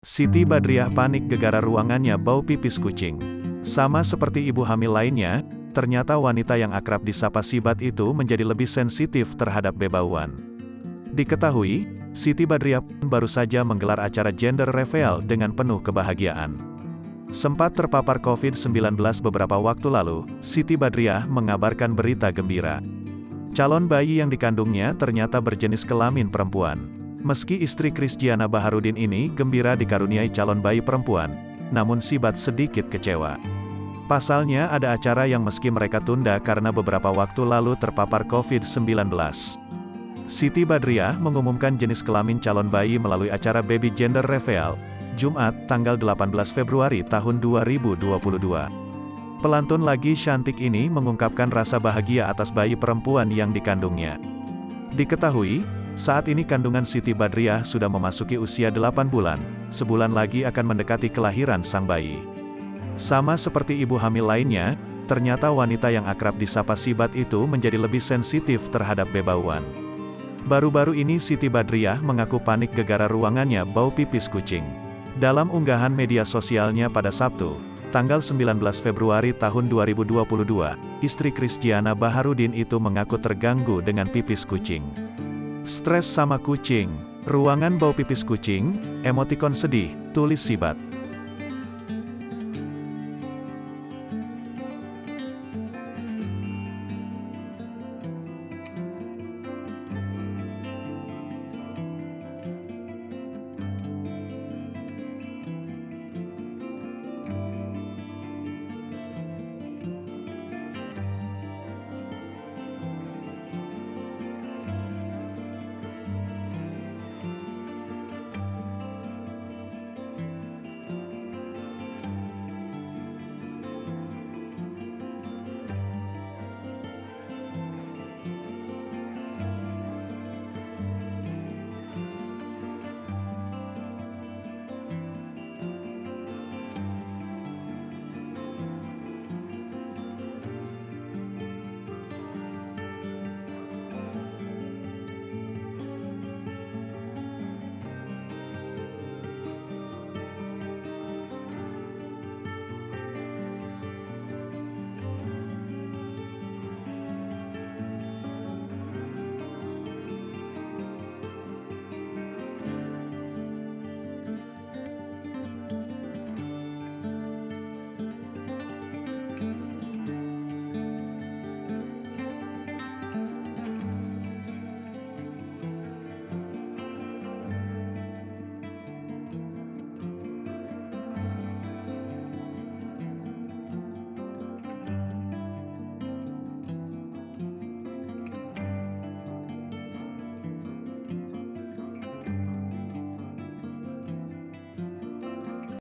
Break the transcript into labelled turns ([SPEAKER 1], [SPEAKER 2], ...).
[SPEAKER 1] Siti Badriah panik gegara ruangannya bau pipis kucing. Sama seperti ibu hamil lainnya, ternyata wanita yang akrab disapa Sibat itu menjadi lebih sensitif terhadap bebauan. Diketahui, Siti Badriah baru saja menggelar acara gender reveal dengan penuh kebahagiaan. Sempat terpapar COVID-19 beberapa waktu lalu, Siti Badriah mengabarkan berita gembira. Calon bayi yang dikandungnya ternyata berjenis kelamin perempuan. Meski istri Christiana Baharudin ini gembira dikaruniai calon bayi perempuan, namun Sibat sedikit kecewa. Pasalnya ada acara yang meski mereka tunda karena beberapa waktu lalu terpapar COVID-19. Siti Badriah mengumumkan jenis kelamin calon bayi melalui acara baby gender reveal, Jumat, tanggal 18 Februari tahun 2022. Pelantun lagi cantik ini mengungkapkan rasa bahagia atas bayi perempuan yang dikandungnya. Diketahui, saat ini kandungan Siti Badriah sudah memasuki usia 8 bulan, sebulan lagi akan mendekati kelahiran sang bayi. Sama seperti ibu hamil lainnya, ternyata wanita yang akrab disapa Sibat itu menjadi lebih sensitif terhadap bebauan. Baru-baru ini Siti Badriah mengaku panik gegara ruangannya bau pipis kucing. Dalam unggahan media sosialnya pada Sabtu, tanggal 19 Februari tahun 2022, istri Christiana Baharudin itu mengaku terganggu dengan pipis kucing. Stres sama kucing, ruangan bau pipis kucing, emotikon sedih, tulis Sibat.